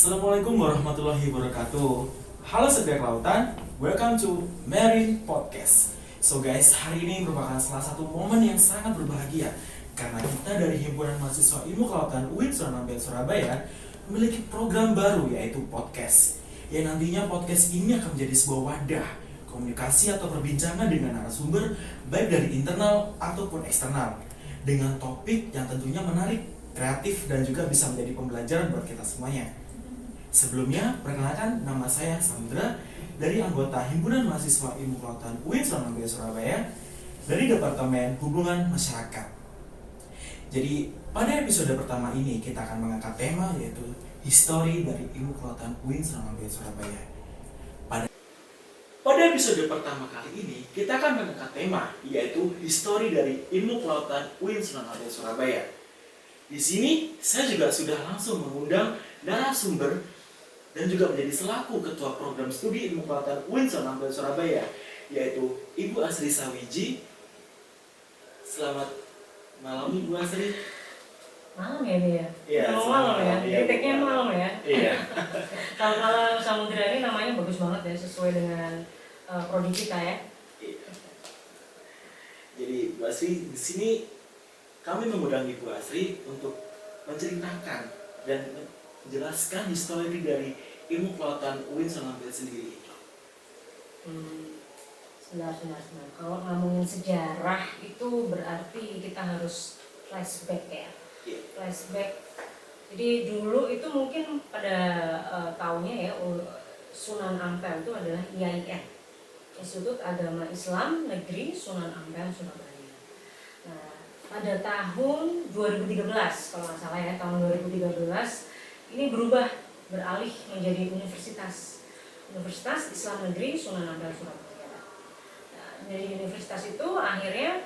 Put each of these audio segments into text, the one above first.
Assalamualaikum warahmatullahi wabarakatuh. Halo setia kelautan, welcome to Marine Podcast. So guys, hari ini merupakan salah satu momen yang sangat berbahagia karena kita dari Himpunan Mahasiswa Ilmu Kelautan UIN Sunan Surabaya memiliki program baru yaitu podcast. Yang nantinya podcast ini akan menjadi sebuah wadah komunikasi atau perbincangan dengan narasumber baik dari internal ataupun eksternal dengan topik yang tentunya menarik, kreatif dan juga bisa menjadi pembelajaran buat kita semuanya. Sebelumnya, perkenalkan nama saya Sandra dari anggota Himpunan Mahasiswa Ilmu Kelautan UIN Sunan Surabaya dari Departemen Hubungan Masyarakat. Jadi, pada episode pertama ini kita akan mengangkat tema yaitu Histori dari Ilmu Kelautan UIN Sunan Surabaya. Pada episode pertama kali ini kita akan mengangkat tema yaitu Histori dari Ilmu Kelautan UIN Sunan Surabaya. Di sini saya juga sudah langsung mengundang narasumber dan juga menjadi selaku Ketua Program Studi Ilmu Kelautan UIN Sunan Surabaya, yaitu Ibu Asri Sawiji. Selamat malam Ibu Asri. Malam ya dia? Iya, malam ya? Deteknya malam ya? Iya. Kalau Samudra ini namanya bagus banget ya, sesuai dengan prodi kita ya. Iya. Jadi Ibu Asri, di sini kami mengundang Ibu Asri untuk menceritakan dan menjelaskan histori dari Ilmu Kelautan UIN Sunan sendiri. Sebentar. Kalau ngomongin sejarah itu berarti kita harus flashback ya. Yeah. Flashback. Jadi dulu itu mungkin pada tahunnya ya, Sunan Ampel itu adalah IAIN, Institut Agama Islam Negeri Sunan Ampel Surabaya. Nah, pada tahun 2013 kalau nggak salah ya, tahun 2013 ini berubah, beralih menjadi Universitas Islam Negeri Sunan Ampel Surabaya. Nah, dari universitas itu akhirnya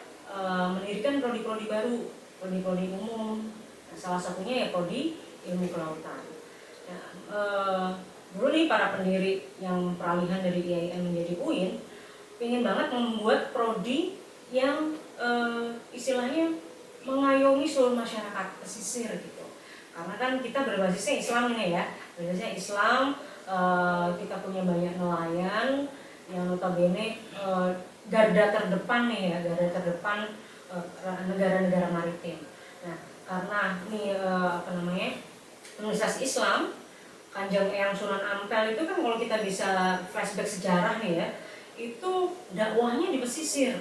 mendirikan prodi-prodi baru, prodi-prodi umum. Nah, salah satunya ya prodi Ilmu Kelautan. Nah, dulu nih para pendiri yang peralihan dari IAIN menjadi UIN ingin banget membuat prodi yang istilahnya mengayomi seluruh masyarakat pesisir gitu. Karena kan kita berbasisnya Islam nih ya, berbasisnya Islam, kita punya banyak nelayan yang notabene garda terdepan nih ya, garda terdepan negara-negara maritim. Nah, karena ini Universitas Islam Kanjeng Eyang Sunan Ampel itu kan kalau kita bisa flashback sejarah nih ya, itu dakwahnya di pesisir,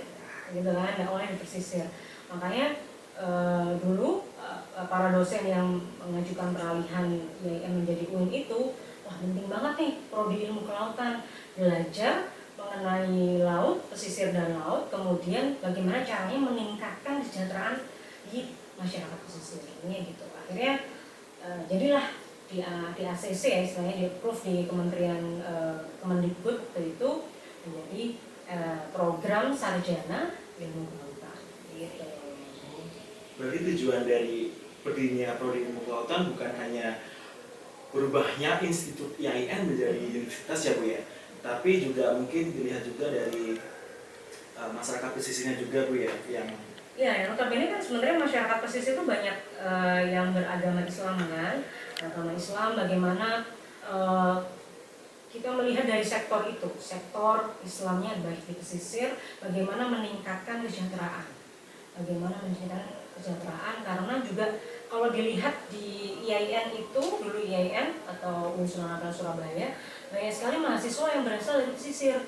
gitu kan, dakwahnya di pesisir. Makanya dulu para dosen yang mengajukan peralihan IAIN menjadi UIN itu, wah penting banget nih prodi ilmu kelautan, belajar mengenai laut, pesisir dan laut, kemudian bagaimana caranya meningkatkan kesejahteraan di masyarakat pesisir ini gitu. Akhirnya jadilah di ACC ya, istilahnya di approve di Kementerian Kemendikbud waktu itu menjadi program sarjana ilmu kelautan gitu. Berarti tujuan dari berdirinya prodi ilmu kelautan bukan hanya berubahnya Institut IAIN menjadi universitas ya Bu ya, tapi juga mungkin dilihat juga dari masyarakat pesisirnya juga Bu ya, yang notabene kan sebenarnya masyarakat pesisir itu banyak yang beragama Islam kan, agama Islam. Bagaimana kita melihat dari sektor itu, sektor Islamnya baik di pesisir, bagaimana meningkatkan kesejahteraan, karena juga kalau dilihat di IAIN itu, dulu IAIN atau UIN Sunan Ampel Surabaya, banyak sekali mahasiswa yang berasal dari pesisir.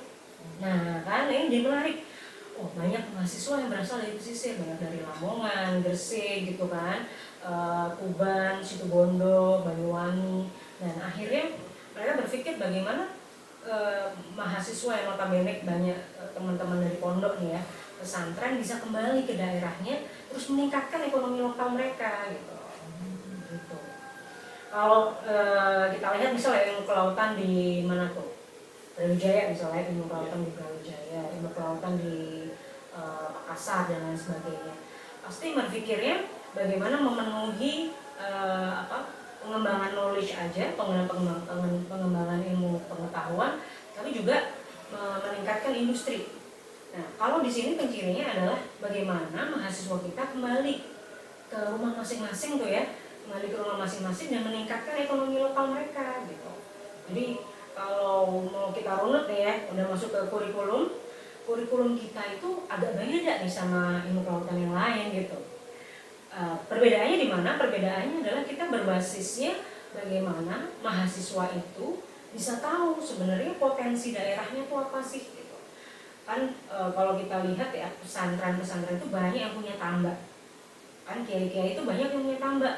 Nah kan ini jadi menarik, banyak mahasiswa yang berasal dari pesisir, banyak dari Lamongan, Gresik gitu kan, Tuban, Situbondo, Banyuwangi. Dan akhirnya mereka berpikir bagaimana mahasiswa yang notabene banyak teman-teman dari pondok nih ya, pesantren bisa kembali ke daerahnya terus meningkatkan ekonomi lokal mereka gitu. Kalau kita lihat misalnya ilmu kelautan di mana tuh, Brawijaya misalnya, ilmu kelautan di Brawijaya, ilmu kelautan di Makassar dan lain sebagainya, pasti berpikirnya bagaimana memenuhi pengembangan knowledge aja, pengembangan ilmu pengetahuan, tapi juga meningkatkan industri. Nah, kalau di sini kuncinya adalah bagaimana mahasiswa kita kembali ke rumah masing-masing tuh ya, kembali ke rumah masing-masing dan meningkatkan ekonomi lokal mereka gitu. Jadi kalau mau kita runut nih ya, udah masuk ke kurikulum kita itu agak beda nih sama ilmu kelautan yang lain gitu. Perbedaannya di mana? Perbedaannya adalah kita berbasisnya bagaimana mahasiswa itu bisa tahu sebenarnya potensi daerahnya itu apa sih gitu. Kan kalau kita lihat ya, pesantren-pesantren itu banyak yang punya tambak. Kan kiai-kiai itu banyak yang punya tambak.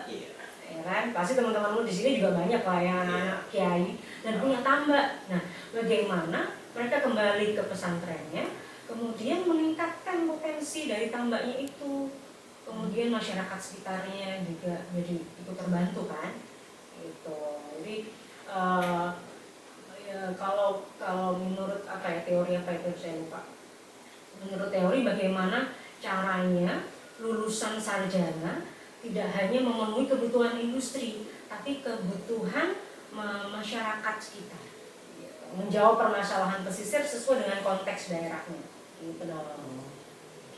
Ya kan? Pasti teman-temanmu di sini juga banyak lah yang anak-anak kiai dan punya tambak. Nah, bagaimana mereka kembali ke pesantrennya, kemudian meningkatkan potensi dari tambaknya itu, kemudian masyarakat sekitarnya juga jadi ikut terbantu kan, gitu. Jadi ya, kalau menurut apa ya, teori apa itu saya lupa. Menurut teori bagaimana caranya lulusan sarjana tidak hanya memenuhi kebutuhan industri, tapi kebutuhan masyarakat sekitar. Menjawab permasalahan pesisir sesuai dengan konteks daerahnya. Gitu dong.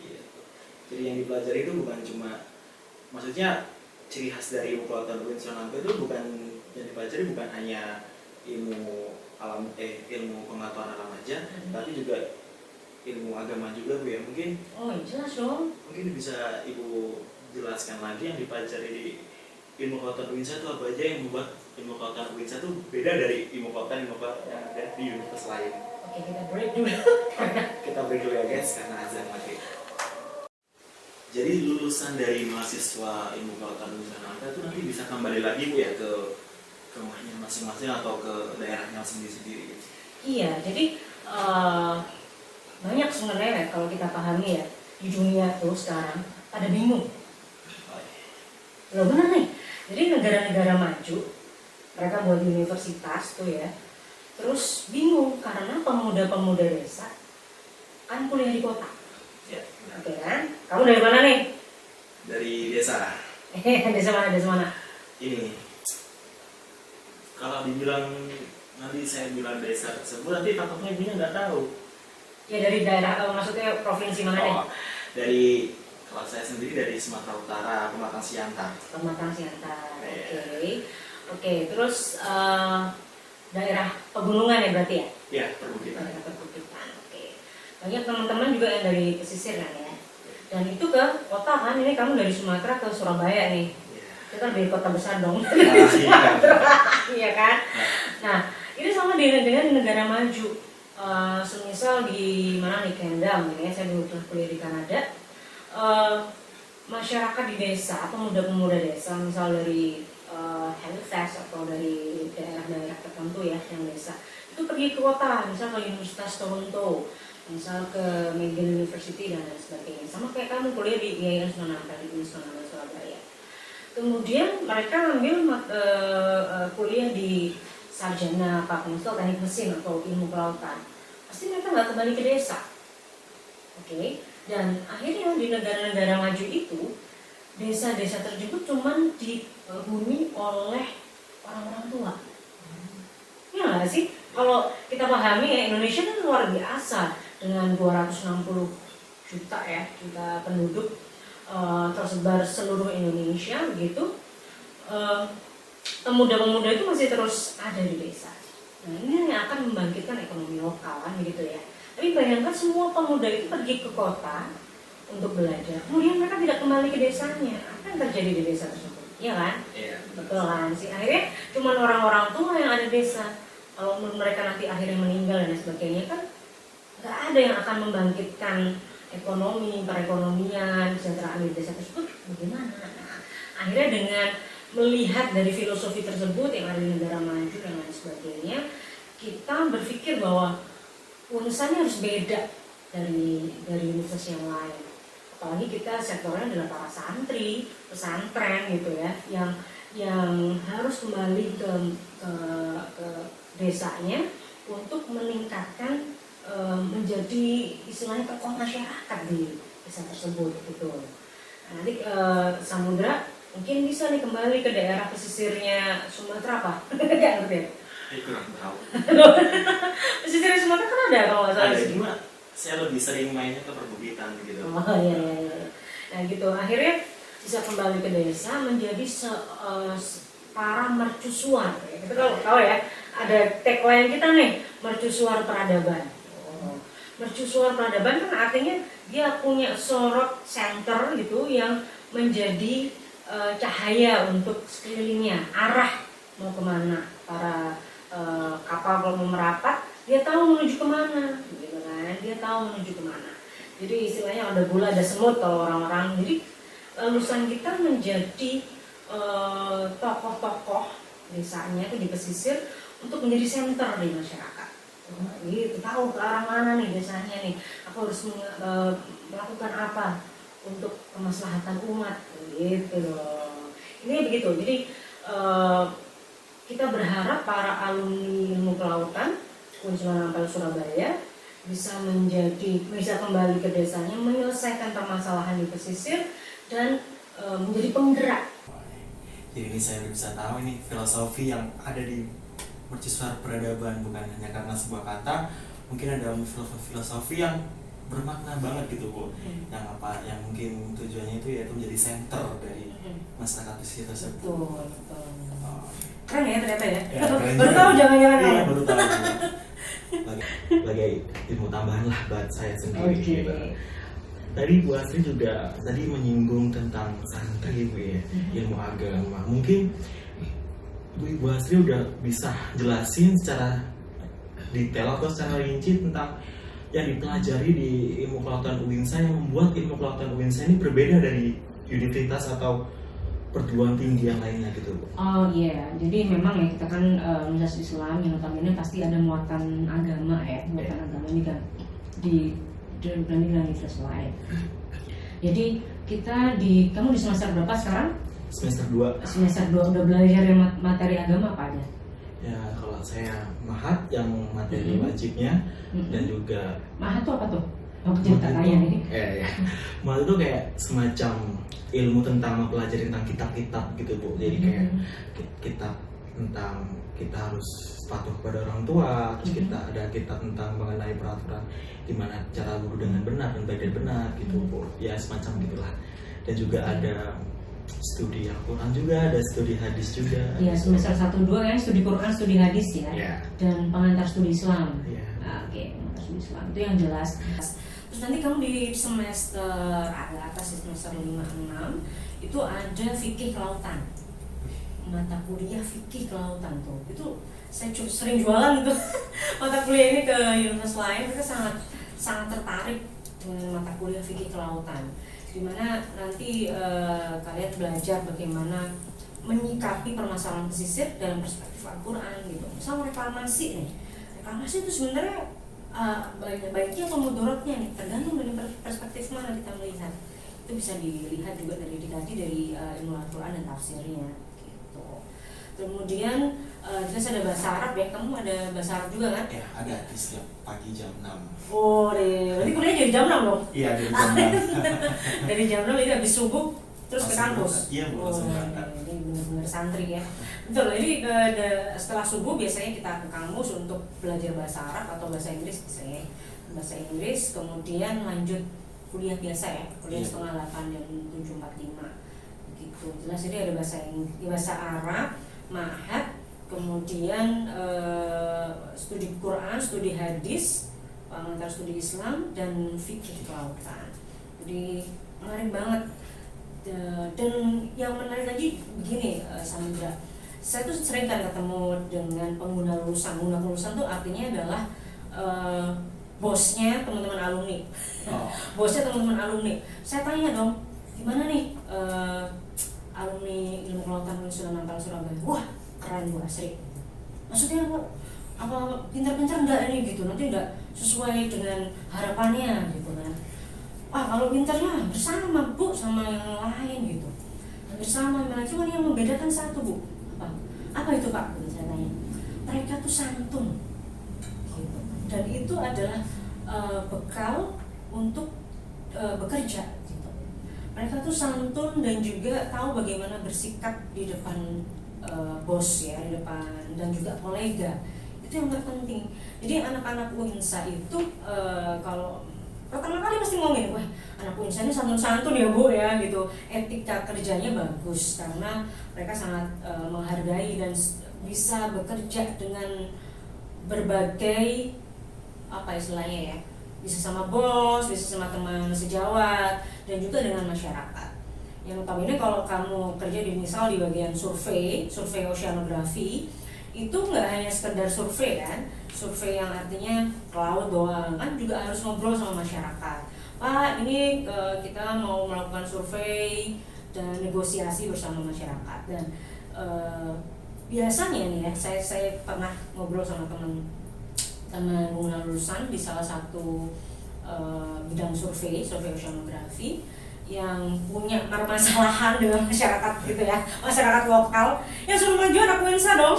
Gitu. Jadi yang dipelajari itu bukan cuma, maksudnya ciri khas dari ilmu kelautan Winston itu bukan yang dipelajari bukan hanya ilmu alam ilmu pengetahuan alam aja, tapi juga ilmu agama juga Bu ya. Mungkin jelas dong. Mungkin bisa Ibu jelaskan lagi yang dipelajari di ilmu kelautan Uinsa itu apa aja yang membuat ilmu kelautan Uinsa itu beda dari ilmu kelautan yang ada di universitas lain. Oke, kita break dulu. Kita break dulu ya guys, karena azan maghrib. Jadi lulusan dari mahasiswa ilmu kelautan Uinsa itu nanti bisa kembali lagi Bu ya ke rumahnya masing-masing atau ke daerahnya sendiri-sendiri. Iya, jadi banyak sebenarnya kalau kita pahami ya, di dunia tuh sekarang pada bingung. Loh benar nih, jadi negara-negara maju mereka buat universitas tuh ya, terus bingung karena pemuda-pemuda desa kan kuliah di kota. Ya, oke kan? Kamu dari mana nih? Dari desa. Desa mana? Desa mana? Ini kalau dibilang nanti saya bilang desa tersebut nanti takutnya ibunya nggak tahu. Ya dari daerah, maksudnya provinsi mana nih? Dari kalau saya sendiri dari Sumatera Utara, Pematang Siantar. Pematang Siantar, oke. Terus daerah pegunungan ya berarti ya? Iya, perbukitan. Daerah perbukitan, oke. Banyak teman-teman juga yang dari pesisir kan ya. Dan itu ke kota kan, ini kamu dari Sumatera ke Surabaya nih. Itu kan dari kota besar dong. Iya kan? Nah, ini sama dengan negara maju. Semisal di mana nih, Kendam, ya, saya dulu kuliah di Kanada. Masyarakat di desa, pemuda-pemuda desa, misal dari Halifax atau dari daerah-daerah tertentu ya yang desa, itu pergi ke kota, misal ke Universitas Toronto, misal ke McGill University dan lain sebagainya. Sama kayak kamu kuliah di IAIN Sunan Ampel di Sunan Ampel Surabaya. Kemudian mereka ambil kuliah di sarjana Fakultas Teknik Mesin atau ilmu kelautan. Pasti mereka nggak kembali ke desa, oke? Dan akhirnya di negara-negara maju itu desa-desa tersebut cuman dihuni oleh orang-orang tua. Ya nggak sih? Kalau kita pahami ya, Indonesia kan luar biasa dengan 260 juta penduduk tersebar seluruh Indonesia begitu. Pemuda-pemuda itu masih terus ada di desa. Nah, ini yang akan membangkitkan ekonomi lokal kan begitu ya. Tapi bayangkan semua pemuda itu pergi ke kota untuk belajar, kemudian mereka tidak kembali ke desanya. Apa yang terjadi di desa tersebut? Iya kan? Iya. Betul kan sih. Akhirnya cuma orang-orang tua yang ada di desa. Kalau mereka nanti akhirnya meninggal dan sebagainya kan nggak ada yang akan membangkitkan ekonomi, perekonomian, kesejahteraan di desa tersebut. Bagaimana? Nah, akhirnya dengan melihat dari filosofi tersebut yang ada di negara maju dan lain sebagainya, kita berpikir bahwa urusannya harus beda dari universitas yang lain. Apalagi kita sektornya adalah para santri, pesantren gitu ya, yang harus kembali ke desanya untuk meningkatkan menjadi istilahnya tokoh masyarakat di desa tersebut gitu. Nanti Samudra mungkin bisa nih kembali ke daerah pesisirnya Sumatera apa? Nggak ngerti. Kurang tahu. Pesisirnya Sumatera kan ada kalau nggak salah. Ada, cuma saya lebih sering mainnya ke perbukitan gitu. Oh iya. Nah gitu, akhirnya bisa kembali ke desa menjadi para mercusuar. Kita kalau tahu ya, ada tagline kita nih, mercusuar peradaban. Mercusuar peradaban kan artinya dia punya sorot center gitu yang menjadi cahaya untuk sekelilingnya, arah mau kemana. Para kapal kalau mau merapat, dia tahu menuju kemana, gitu kan? Dia tahu menuju kemana. Jadi istilahnya ada gula ada semut kalau orang-orang. Jadi lulusan kita menjadi tokoh-tokoh desanya itu di pesisir untuk menjadi center di masyarakat. Gitu, tahu ke arah mana nih desanya nih. Aku harus melakukan apa untuk kemaslahatan umat, gitu loh. Ini begitu. Jadi kita berharap para alumni ilmu kelautan Sunan Ampel Surabaya bisa kembali ke desanya, menyelesaikan permasalahan di pesisir dan menjadi penggerak. Jadi ini saya bisa tahu ini filosofi yang ada di mercusuar peradaban, bukan hanya karena sebuah kata, mungkin ada filosofi yang bermakna banget gitu Bu. Yang mungkin tujuannya itu yaitu menjadi center dari masyarakat pesisir tersebut. Betul. Keren ya ternyata ya. Baru tahu jangan-jangan. Iya, baru tahu. Lagi ilmu tambahan lah buat saya sendiri. Okay. Gitu. Tadi Bu Asri juga menyinggung tentang santri Bu ya, ilmu agama. Mungkin Bu Asri udah bisa jelasin secara detail atau secara rinci tentang yang dipelajari di ilmu kelautan UINSA yang membuat ilmu kelautan UINSA ini berbeda dari universitas atau perguruan tinggi yang lainnya gitu Bu. Oh iya, jadi memang ya kita kan Universitas Islam yang notabene pasti ada muatan agama ya, agama ini kan dibanding dengan universitas lain. Jadi kamu di semester berapa sekarang? Semester 2. Semester 2 udah belajar yang materi agama apa aja? Ya kalau saya mahat yang materi wajibnya dan juga mahat tuh apa tuh? Aku cerita tanya ini. Mahat itu kayak semacam ilmu tentang mempelajari tentang kitab-kitab gitu Bu. Jadi kayak kitab tentang kita harus patuh kepada orang tua, terus kita ada kitab tentang mengenai peraturan gimana cara guru dengan benar dan baik dan benar gitu Bu. Ya semacam gitulah. Dan juga ada studi Al-Quran juga, ada studi hadis juga. Iya, semester 1-2 kan studi Quran, studi hadis ya. Dan pengantar studi Islam. Oke, pengantar studi Islam itu yang jelas. Terus nanti kamu di semester atas semester 5-6 itu ada fikih kelautan, mata kuliah fikih kelautan tuh. Itu saya sering jualan tuh mata kuliah ini ke universitas lain. Mereka sangat tertarik dengan mata kuliah fikih kelautan, dimana nanti kalian belajar bagaimana menyikapi permasalahan pesisir dalam perspektif Al-Quran gitu. Misal reklamasi nih, reklamasi itu sebenarnya baiknya atau mudorotnya nih, tergantung dari perspektif mana kita melihat. Itu bisa dilihat juga dari ilmu Al-Quran dan tafsirnya gitu. Kemudian jelas ada bahasa Arab ya, kamu ada bahasa Arab juga kan? Ya ada di setiap pagi jam 6. Oh deh, berarti kuliah dari jam 6 dong? Iya dari jam 6. Dari jam 6 ini habis subuh terus ke kampus? Iya Bu, langsung berangkat. Ini benar-benar santri ya. Betul, jadi setelah subuh biasanya kita ke kampus untuk belajar bahasa Arab atau bahasa Inggris biasanya. Bahasa Inggris, kemudian lanjut kuliah biasa ya, kuliah setengah 8 dan 7.45 gitu. Jelas jadi ada bahasa Arab, ma'had, kemudian studi Quran, studi hadis, pengantar studi Islam, dan fikih kelautan. Jadi menarik banget. Dan yang menarik lagi begini Samudra, saya tuh sering kan ketemu dengan pengguna lulusan. Pengguna lulusan tuh artinya adalah bosnya teman-teman alumni. Bosnya teman-teman alumni. Saya tanya dong, gimana nih alumni ilmu kelautan Sunan Ampel Surabaya? Wah keren Bu Asri. Maksudnya apa pintar-pintar enggak ini gitu, nanti enggak sesuai dengan harapannya gitu kan. Kalau pintarnya bersama Bu sama yang lain gitu, bersama cuma yang membedakan satu Bu. Apa itu Pak? Saya tanya. Mereka tuh santun gitu. Dan itu adalah bekal untuk bekerja gitu. Mereka tuh santun dan juga tahu bagaimana bersikap di depan bos ya, di depan dan juga kolega. Itu yang terpenting. Jadi anak-anak UINSA itu kalau pertama kali pasti ngomongin, wah anak Unsa ini santun-santun ya Bu ya gitu. Etika kerjanya bagus karena mereka sangat menghargai dan bisa bekerja dengan berbagai apa istilahnya ya, bisa sama bos, bisa sama teman sejawat, dan juga dengan masyarakat. Yang notabene kalau kamu kerja di misal di bagian survei oceanografi, itu nggak hanya sekedar survei kan, survei yang artinya ke laut doang, kan juga harus ngobrol sama masyarakat. Pak, ini kita mau melakukan survei dan negosiasi bersama masyarakat. Dan biasanya nih ya, saya pernah ngobrol sama teman lulusan di salah satu bidang survei oceanografi yang punya permasalahan dengan masyarakat gitu ya, masyarakat lokal, yang suruh maju anak Unsa dong.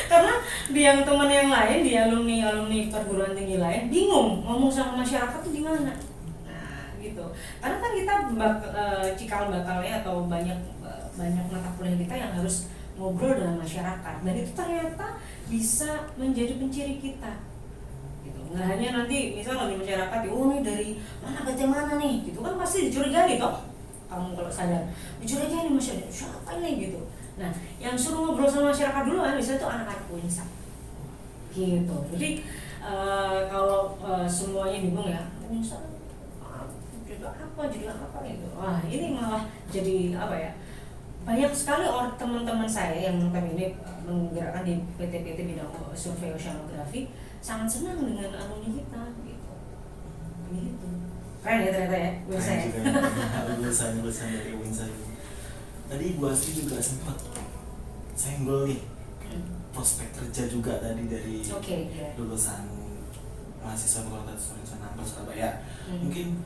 Karena di yang teman yang lain, di alumni perguruan tinggi lain bingung ngomong sama masyarakat tuh gimana. Nah gitu, karena kan kita cikal bakalnya atau banyak mata kuliah kita yang harus ngobrol dengan masyarakat, dan itu ternyata bisa menjadi penciri kita gitu. Nggak hanya nanti misalnya di masyarakat, oh ini dari mana PT mana nih gitu, kan pasti dicurigai toh. Kamu kalau sadar dicurigai nih masyarakat, siapa ini gitu. Nah yang suruh ngobrol sama masyarakat dulu kan bisa tuh anak-anak Unsa gitu. Jadi kalau semuanya bingung ya, Unsa juga apa gitu, wah ini malah jadi apa ya, banyak sekali orang teman-teman saya yang notabene menggerakkan di PT-PT bidang survei oceanografi sangat senang dengan alumni kita gitu. Gitu. Keren ya ternyata ya, Unsa ya. Lulusan dari Unsa itu. Tadi Bu Asri juga sempat senggol nih prospek kerja juga tadi dari lulusan mahasiswa Fakultas Jurusan Ampel Surabaya. Mungkin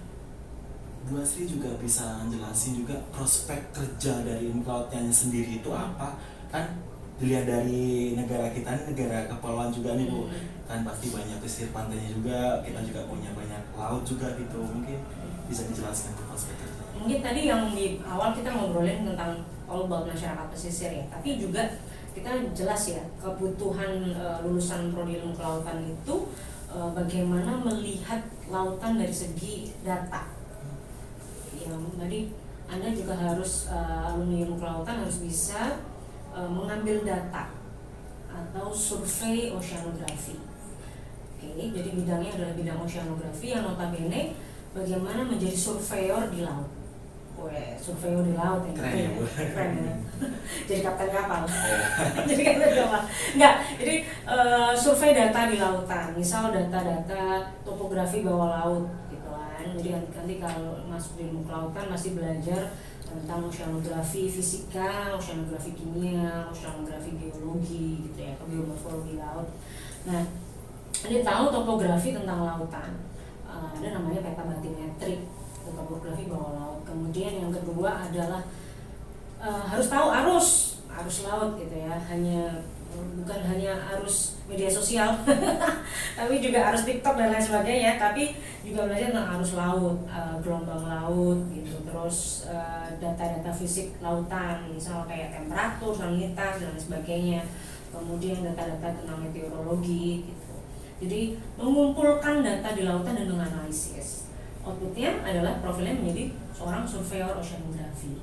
Bu Asri juga bisa jelasin juga prospek kerja dari lautnya sendiri itu apa, kan dilihat dari negara kita, negara kepulauan juga nih Bu, kan pasti banyak pesisir pantainya juga, kita juga punya banyak laut juga gitu. Mungkin bisa dijelaskan prospek kerja. Mungkin tadi yang di awal kita ngobrolin tentang all about masyarakat pesisir ya, tapi juga kita jelas ya kebutuhan lulusan prodi ilmu kelautan itu bagaimana melihat lautan dari segi data. Ya, jadi Anda juga harus alumni ilmu kelautan harus bisa mengambil data atau survei oceanografi. Oke, jadi bidangnya adalah bidang oceanografi yang notabene bagaimana menjadi surveyor di laut. Surveyor di laut ya, keren ya, Bu. Keren ya. Jadi kapten kapal. Jadi kapten kapal. Enggak, jadi survei data di lautan, misal data-data topografi bawah laut gitu kan. Jadi nanti kalau masuk di ilmu kelautan masih belajar tentang oceanografi fisika, oceanografi kimia, oceanografi geologi gitu ya, geomorfologi laut. Nah, ini tahu topografi tentang lautan. Ada namanya peta batimetrik, topografi bawah laut. Kemudian yang kedua adalah harus tahu arus laut gitu ya, bukan hanya arus media sosial tapi juga arus TikTok dan lain sebagainya, tapi juga belajar tentang arus laut, gelombang laut gitu. Terus data-data fisik lautan, misal kayak temperatur, salinitas dan lain sebagainya. Kemudian data-data tentang meteorologi gitu. Jadi mengumpulkan data di lautan dan menganalisis. Outputnya adalah profilnya menjadi seorang surveyor oceanografi.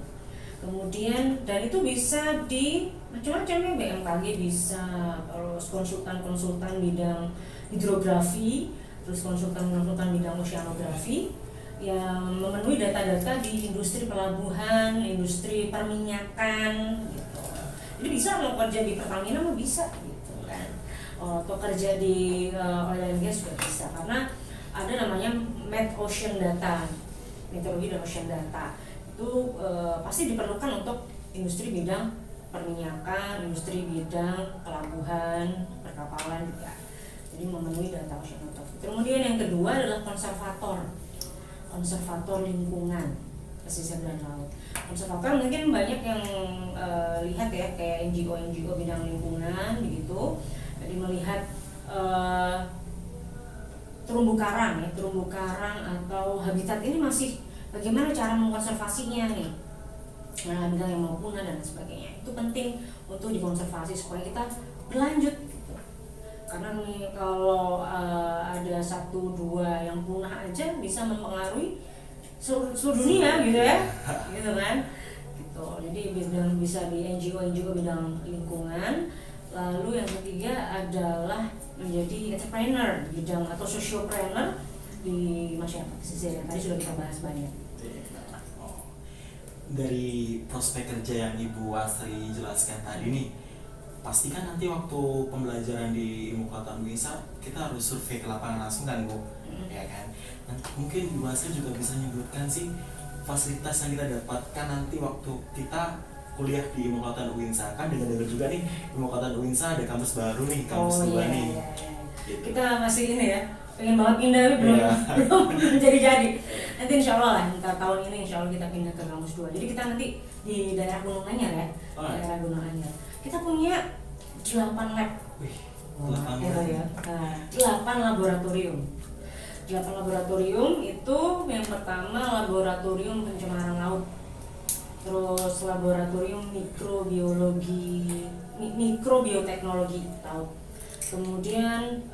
Kemudian dan itu bisa di macam-macam ya, BMKG bisa, terus konsultan bidang hidrografi, terus konsultan bidang oceanografi yang memenuhi data-data di industri pelabuhan, industri perminyakan gitu. Jadi bisa mau kerja di Pertamina mau bisa gitu kan. Atau kerja di oil and gas juga bisa, karena ada namanya Met-Ocean Data, meteorologi dan ocean data. Itu pasti diperlukan untuk industri bidang perminyakan, industri bidang pelabuhan, perkapalan juga. Jadi memenuhi data oceanografi. Kemudian yang kedua adalah konservator lingkungan pesisir dan laut. Konservator mungkin banyak yang lihat ya, kayak NGO bidang lingkungan begitu. Jadi melihat terumbu karang atau habitat ini masih bagaimana cara mengkonservasinya nih, habitat yang mau punah dan sebagainya. Itu penting untuk dikonservasi supaya kita berlanjut gitu. karena nih kalau ada satu dua yang punah aja bisa mempengaruhi seluruh dunia gitu ya, gitu kan, gitu. Jadi bisa di NGO juga bidang lingkungan. Lalu yang ketiga adalah menjadi entrepreneur di bidang atau sociopreneur di masyarakat pesisir yang tadi sudah kita bahas banyak. Dari prospek kerja yang Ibu Asri jelaskan tadi nih, pastikan nanti waktu pembelajaran di Ilmu Kelautan UINSA kita harus survei ke lapangan langsung kan Bu, ya kan? Dan mungkin Ibu Asri juga bisa menyebutkan sih fasilitas yang kita dapatkan nanti waktu kita kuliah di Ilmu Kelautan UINSA. Kan dengar-dengar juga nih Ilmu Kelautan UINSA ada kampus baru nih, kampus 2 nih. Iya. Gitu. Kita masih ini ya, pengen banget pindah tapi belum jadi. Nanti insya Allah lah, ntar tahun ini insya Allah kita pindah ke kampus 2. Jadi kita nanti di daerah Gunung Anyar ya, daerah Gunung Anyar. Kita punya 8 lab. Wih, 8 ya. 8 laboratorium. 8 laboratorium itu yang pertama laboratorium pencemaran laut. Terus laboratorium mikrobioteknologi laut. Kemudian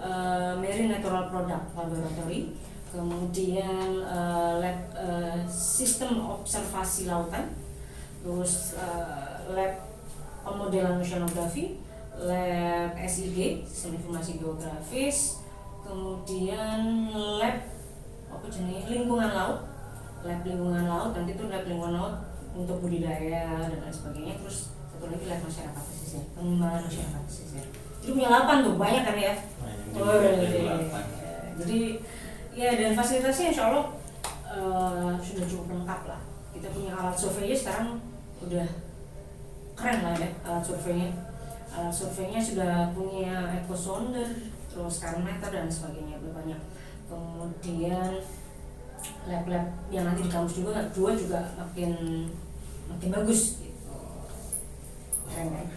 Marine Natural Product Laboratory, kemudian lab sistem observasi lautan, terus lab pemodelan oceanografi, lab SIG, sistem informasi geografis, kemudian lab lingkungan laut, nanti itu lab lingkungan laut untuk budidaya dan lain sebagainya. Terus satu lagi lab masyarakat pesisir, pengembangan masyarakat pesisir. Jadi punya 8 tuh, banyak kan ya? Jadi ya, dan fasilitasnya insya Allah sudah cukup lengkap lah. Kita punya alat surveinya sekarang udah keren lah ya, alat surveinya sudah punya echosonder, terus karometer dan sebagainya, banyak. Kemudian lab-lab yang nanti di kampus juga makin bagus gitu.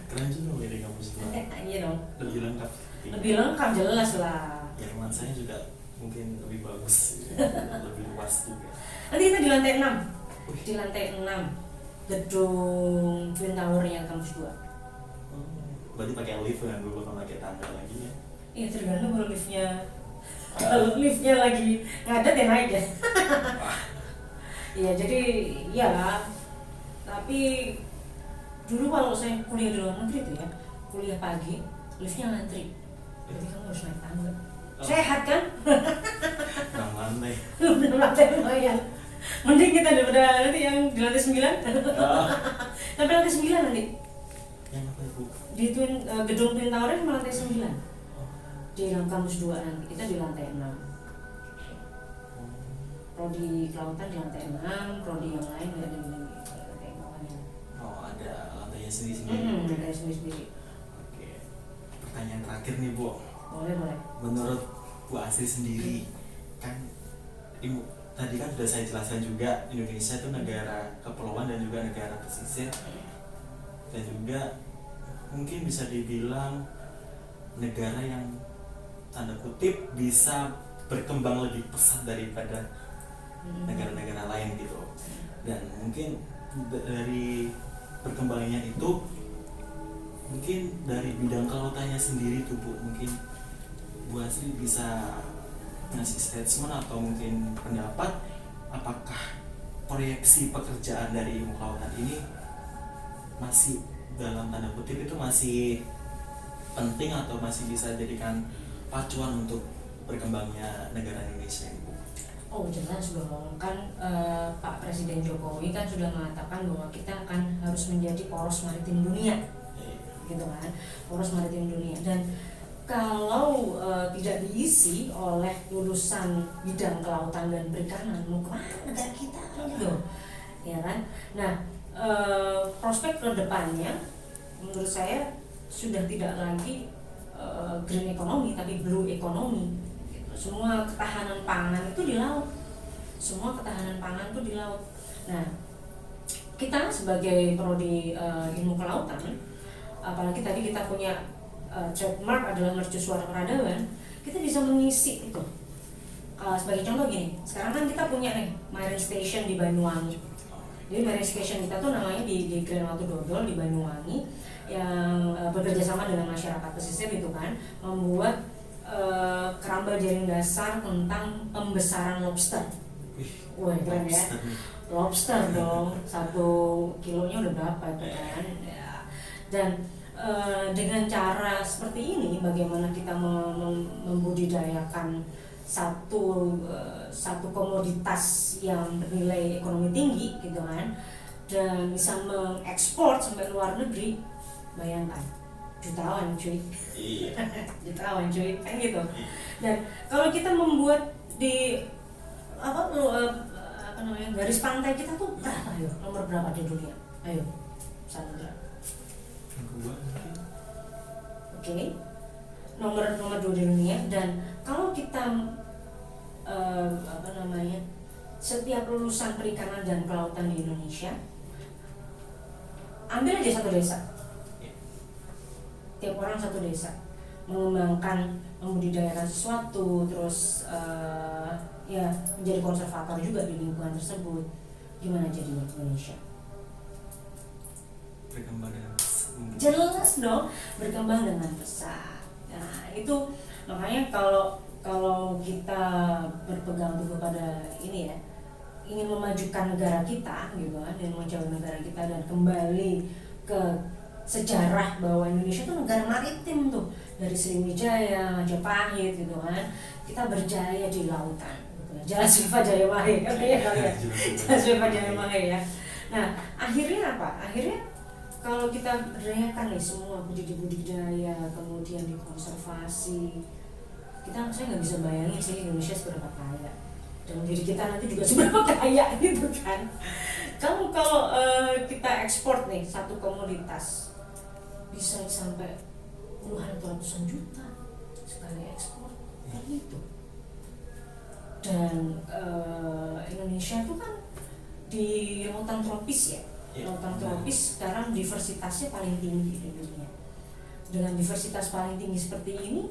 Keren juga di kampus 2. Iya dong. Lebih lengkap jelas lah. Ya nuansanya juga mungkin lebih bagus, lebih luas juga. Nanti kita di lantai 6. Di lantai 6 gedung Twin Tower yang kampus 2. Berarti pakai lift kan dulu, kan pakai tangga lagi ya? Iya, tergantung kalau kalau liftnya lagi ngadet ya naik ya. Iya, jadi ya, tapi dulu kalau saya kuliah di luar negeri tuh ya, kuliah pagi, liftnya ngantri. Jadi kamu harus naik tangga. Sehat kan? Nang lantai. Belum lantai lumayan. Mending kita daripada nanti yang di lantai 9. Sampai lantai 9 nanti. Yang apa Ibu? Di gedung Twin Tower cuma lantai 9. Di kampus 2 nanti, kita di lantai 6. Prodi kelautan di lantai 6, prodi yang lain nggak ada di lantai bawahnya. Oh, ada lantainya sendiri-sendiri. Lantai sendiri-sendiri. Oke. Pertanyaan terakhir nih Bu. Boleh. Menurut Bu Asri sendiri, kan Ibu tadi kan sudah saya jelaskan juga, Indonesia itu negara kepulauan dan juga negara pesisir, dan juga mungkin bisa dibilang negara yang tanda kutip bisa berkembang lebih pesat daripada negara-negara lain gitu. Dan mungkin dari perkembangannya itu, mungkin dari bidang kelautannya sendiri tuh Bu, mungkin Bu Asri bisa ngasih statement atau mungkin pendapat, apakah proyeksi pekerjaan dari ilmu kelautan ini masih dalam tanda kutip itu masih penting atau masih bisa jadikan pacuan untuk berkembangnya negara Indonesia ini Bu? Oh jelas dong, kan Pak Presiden Jokowi kan sudah mengatakan bahwa kita akan harus menjadi poros maritim dunia, gitu kan, poros maritim dunia. Dan kalau tidak diisi oleh lulusan bidang kelautan dan perikanan, mau kemana negara kita gitu, ya kan? Nah, prospek kedepannya menurut saya sudah tidak lagi green economy tapi blue economy. Semua ketahanan pangan itu di laut. Nah, kita sebagai prodi ilmu kelautan, apalagi tadi kita punya trademark adalah mercusuar peradaban, kita bisa mengisi itu. Sebagai contoh gini, sekarang kan kita punya nih marine station di Banyuwangi. Jadi marine station kita tuh namanya di Grand Watu Dodol di Banyuwangi, yang bekerja sama dengan masyarakat pesisir gitu kan, membuat keramba jaring dasar tentang pembesaran lobster. Wah keren ya, Lobster nih. lobster dong, 1 kilonya udah berapa itu kan ya. Dan dengan cara seperti ini bagaimana kita membudidayakan satu komoditas yang bernilai ekonomi tinggi gitu kan, dan bisa mengekspor sampai luar negeri. Bayangkan, jutaan cuy. Iya. Jutawan cuy kan gitu. Dan kalau kita membuat di garis pantai kita tuh berapa, ayo nomor berapa di dunia, ayo Sandra. Yang kedua mungkin. Oke, nomor 2 di dunia. Dan kalau kita setiap lulusan perikanan dan kelautan di Indonesia, ambil aja satu desa, tiap orang satu desa mengembangkan, membudidayakan sesuatu, terus ya menjadi konservator juga di lingkungan tersebut, gimana jadinya Indonesia? Berkembang dengan pesat. Jelas dong, berkembang dengan pesat. Nah itu makanya kalau kita berpegang teguh pada ini ya, ingin memajukan negara kita gitu kan, ingin memajukan negara kita dan kembali ke sejarah bahwa Indonesia itu negara maritim tuh, dari Sriwijaya, Majapahit gitu kan, kita berjaya di lautan gitu. Jalan Sriva Jaya Mahe kan ya kali ya. Jalan Sriva Jaya Mahe ya. Nah akhirnya apa? Akhirnya kalau kita berdayakan nih semua budidaya, kemudian dikonservasi, saya nggak bisa bayangin sih Indonesia seberapa kaya, dan diri kita nanti juga seberapa kaya gitu kan. Kalau kita ekspor nih satu komoditas bisa sampai puluhan atau ratusan juta sekali ekspor kan gitu. Dan Indonesia itu kan di lautan tropis ya, lautan tropis sekarang diversitasnya paling tinggi di dunia. Dengan diversitas paling tinggi seperti ini,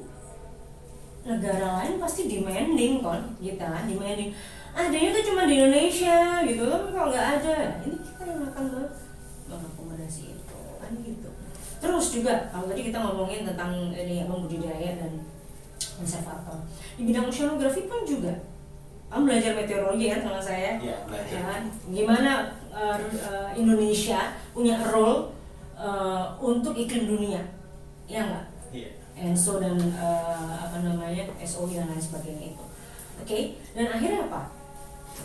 negara lain pasti demanding kan, kita kan demanding. Adanya tuh cuma di Indonesia gitu, tapi kalau nggak ada, ini kita yang akan mengakomodasi itu kan gitu. Terus juga kalau tadi kita ngomongin tentang ini budidaya dan konservator, di bidang oceanografi pun juga. Kamu belajar meteorologi kan sama saya? Iya, belajar. Ya kan? Gimana Indonesia punya role untuk iklim dunia, ya nggak? Iya. ENSO dan SOI dan lain sebagainya itu. Oke, dan akhirnya apa?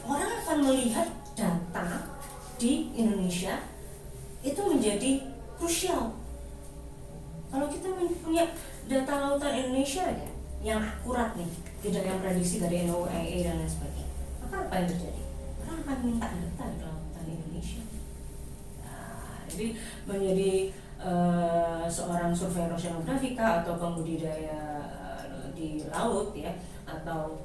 Orang akan melihat data di Indonesia itu menjadi krusial. Kalau kita punya data lautan Indonesia aja yang akurat nih, tidak yang prediksi dari NOAA dan lain sebagainya, maka apa yang terjadi? Orang akan minta data di lautan Indonesia. Nah, jadi menjadi seorang surveyor oceanografika atau pembudidaya di laut ya, atau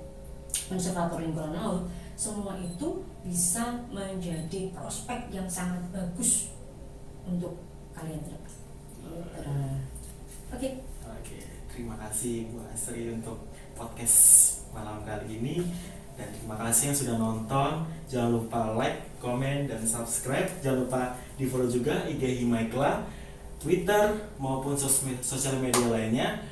konservator lingkungan laut, semua itu bisa menjadi prospek yang sangat bagus untuk kalian terdepan. Oke. Terima kasih Bu Asri untuk podcast malam kali ini, dan terima kasih yang sudah nonton. Jangan lupa like, komen, dan subscribe. Jangan lupa di follow juga IG Himaikla, Twitter maupun sosial media lainnya.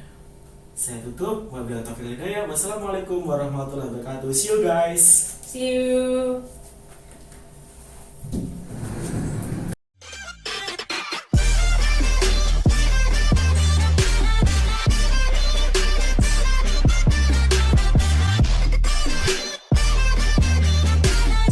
Saya tutup. Wabillahi taufiq wal hidayah. Wassalamualaikum warahmatullahi wabarakatuh. See you guys. See you.